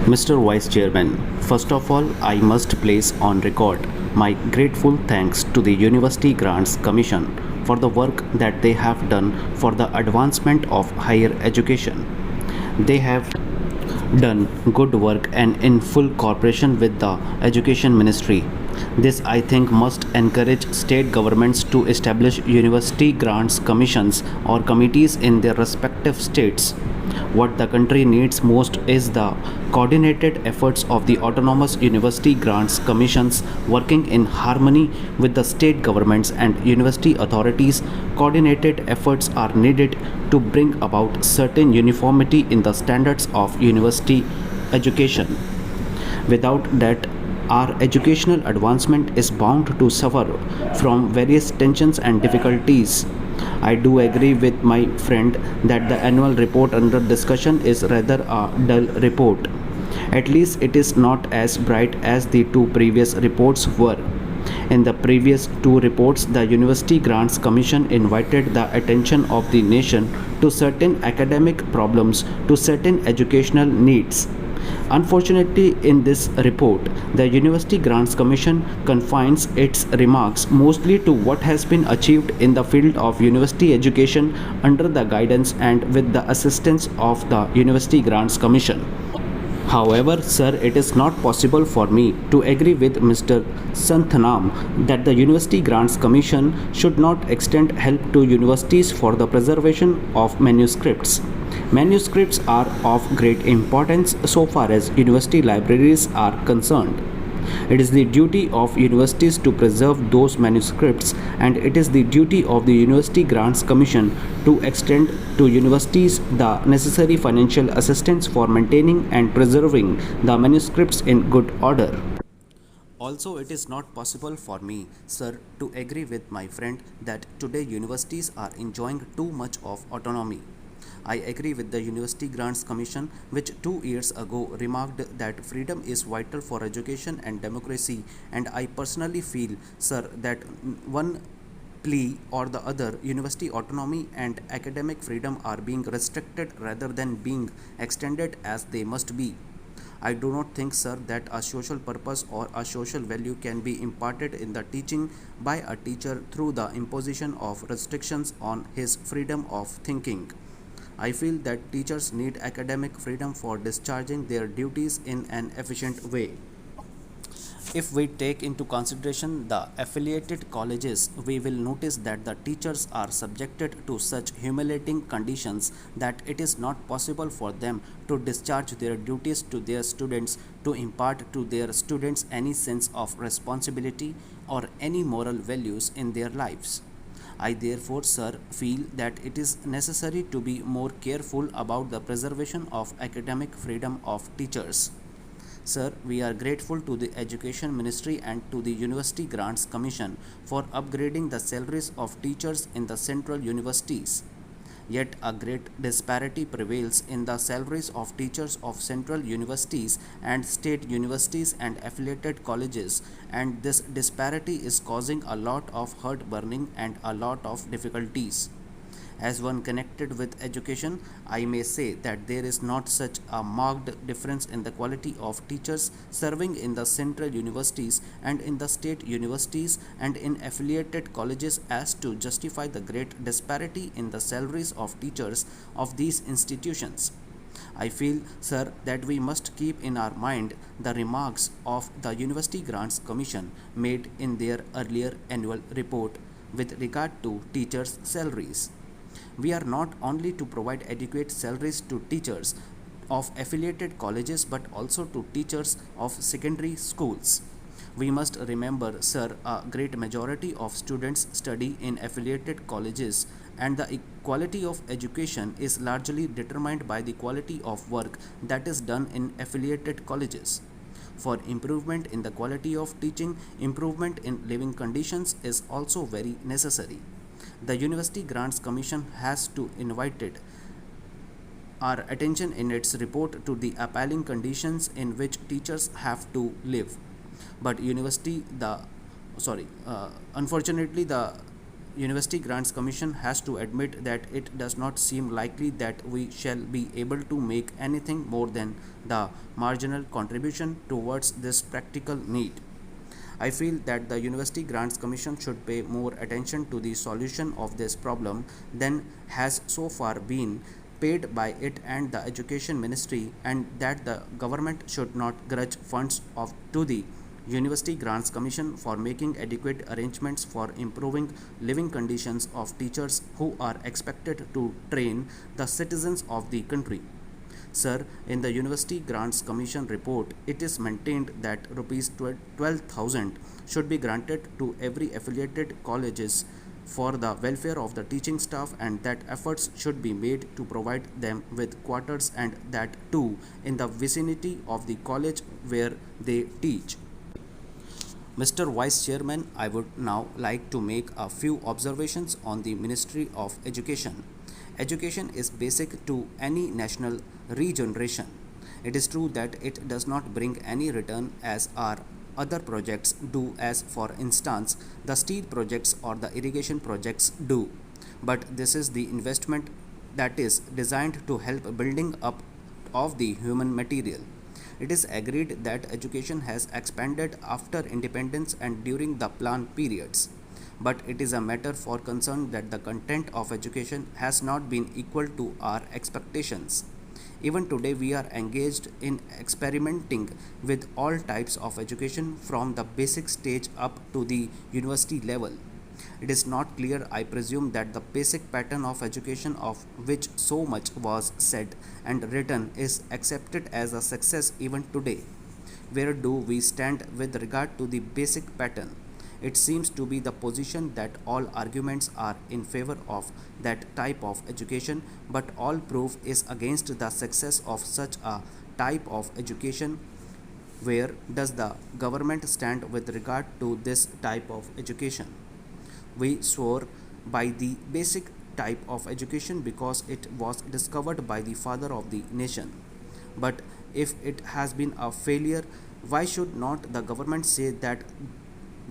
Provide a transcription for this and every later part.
Mr. Vice Chairman, first of all, I must place on record my grateful thanks to the University Grants Commission for the work that they have done for the advancement of higher education. They have done good work and in full cooperation with the Education Ministry. This, I think, must encourage state governments to establish university grants commissions or committees in their respective states. What the country needs most is the coordinated efforts of the autonomous university grants commissions working in harmony with the state governments and university authorities. Coordinated efforts are needed to bring about certain uniformity in the standards of university education. Without that, our educational advancement is bound to suffer from various tensions and difficulties. I do agree with my friend that the annual report under discussion is rather a dull report. At least it is not as bright as the two previous reports were. In the previous two reports, the University Grants Commission invited the attention of the nation to certain academic problems, to certain educational needs. Unfortunately, in this report, the University Grants Commission confines its remarks mostly to what has been achieved in the field of university education under the guidance and with the assistance of the University Grants Commission. However, sir, it is not possible for me to agree with Mr. Santhanam that the University Grants Commission should not extend help to universities for the preservation of manuscripts. Manuscripts are of great importance so far as university libraries are concerned. It is the duty of universities to preserve those manuscripts, and it is the duty of the University Grants Commission to extend to universities the necessary financial assistance for maintaining and preserving the manuscripts in good order. Also, it is not possible for me, sir, to agree with my friend that today universities are enjoying too much of autonomy. I agree with the University Grants Commission, which 2 years ago remarked that freedom is vital for education and democracy, and I personally feel, sir, that one plea or the other, university autonomy and academic freedom are being restricted rather than being extended as they must be. I do not think, sir, that a social purpose or a social value can be imparted in the teaching by a teacher through the imposition of restrictions on his freedom of thinking. I feel that teachers need academic freedom for discharging their duties in an efficient way. If we take into consideration the affiliated colleges, we will notice that the teachers are subjected to such humiliating conditions that it is not possible for them to discharge their duties to their students, to impart to their students any sense of responsibility or any moral values in their lives. I therefore, sir, feel that it is necessary to be more careful about the preservation of academic freedom of teachers. Sir, we are grateful to the Education Ministry and to the University Grants Commission for upgrading the salaries of teachers in the central universities. Yet a great disparity prevails in the salaries of teachers of central universities and state universities and affiliated colleges, and this disparity is causing a lot of heartburning and a lot of difficulties. As one connected with education, I may say that there is not such a marked difference in the quality of teachers serving in the central universities and in the state universities and in affiliated colleges as to justify the great disparity in the salaries of teachers of these institutions. I feel, sir, that we must keep in our mind the remarks of the University Grants Commission made in their earlier annual report with regard to teachers' salaries. We are not only to provide adequate salaries to teachers of affiliated colleges but also to teachers of secondary schools. We must remember, sir, a great majority of students study in affiliated colleges, and the quality of education is largely determined by the quality of work that is done in affiliated colleges. For improvement in the quality of teaching, improvement in living conditions is also very necessary. The University Grants Commission has to invited our attention in its report to the appalling conditions in which teachers have to live. But unfortunately, the University Grants Commission has to admit that it does not seem likely that we shall be able to make anything more than the marginal contribution towards this practical need. I feel that the University Grants Commission should pay more attention to the solution of this problem than has so far been paid by it and the Education Ministry, and that the government should not grudge funds to the University Grants Commission for making adequate arrangements for improving living conditions of teachers who are expected to train the citizens of the country. Sir, in the University Grants Commission report, it is maintained that Rs 12,000 should be granted to every affiliated colleges for the welfare of the teaching staff, and that efforts should be made to provide them with quarters, and that too in the vicinity of the college where they teach. Mr. Vice Chairman, I would now like to make a few observations on the Ministry of Education. Education is basic to any national regeneration. It is true that it does not bring any return as our other projects do, as for instance the steel projects or the irrigation projects do. But this is the investment that is designed to help building up of the human material. It is agreed that education has expanded after independence and during the plan periods. But it is a matter for concern that the content of education has not been equal to our expectations. Even today, we are engaged in experimenting with all types of education from the basic stage up to the university level. It is not clear, I presume, that the basic pattern of education of which so much was said and written is accepted as a success even today. Where do we stand with regard to the basic pattern? It seems to be the position that all arguments are in favor of that type of education, but all proof is against the success of such a type of education. Where does the government stand with regard to this type of education? We swore by the basic type of education because it was discovered by the father of the nation. But if it has been a failure, why should not the government say that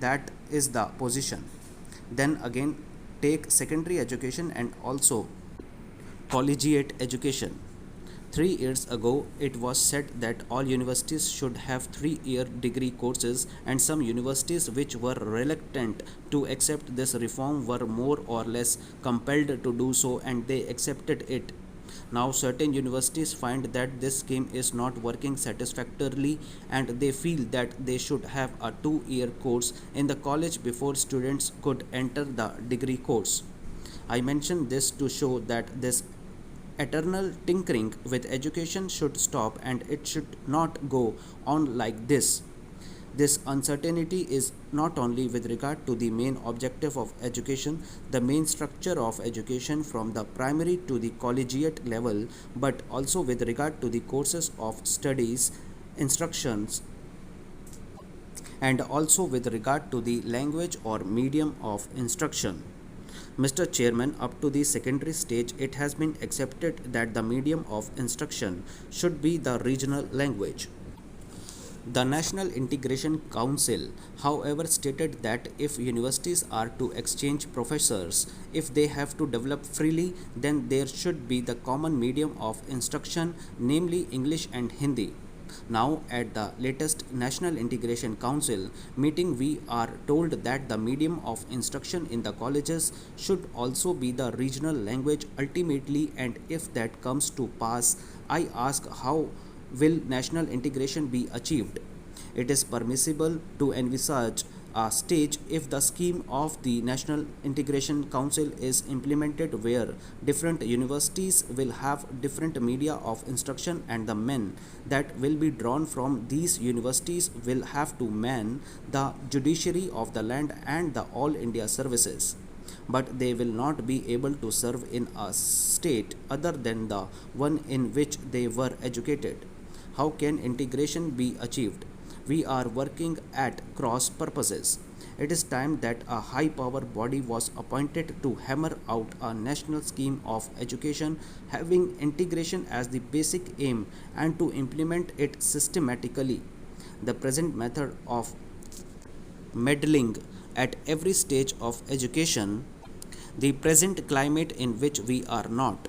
that is the position? Then again, take secondary education and also collegiate education. 3 years ago, it was said that all universities should have 3-year degree courses, and some universities which were reluctant to accept this reform were more or less compelled to do so, and they accepted it. Now certain universities find that this scheme is not working satisfactorily, and they feel that they should have a 2-year course in the college before students could enter the degree course. I mention this to show that this eternal tinkering with education should stop, and it should not go on like this. This uncertainty is not only with regard to the main objective of education, the main structure of education from the primary to the collegiate level, but also with regard to the courses of studies, instructions, and also with regard to the language or medium of instruction. Mr. Chairman, up to the secondary stage, it has been accepted that the medium of instruction should be the regional language. The National Integration Council, however, stated that if universities are to exchange professors, if they have to develop freely, then there should be the common medium of instruction, namely English and Hindi. Now, at the latest National Integration Council meeting, we are told that the medium of instruction in the colleges should also be the regional language ultimately, and if that comes to pass, I ask how will national integration be achieved? It is permissible to envisage a stage if the scheme of the National Integration Council is implemented where different universities will have different media of instruction, and the men that will be drawn from these universities will have to man the judiciary of the land and the all India services. But they will not be able to serve in a state other than the one in which they were educated. How can integration be achieved? We are working at cross purposes. It is time that a high power body was appointed to hammer out a national scheme of education having integration as the basic aim and to implement it systematically. The present method of meddling at every stage of education the present climate in which we are not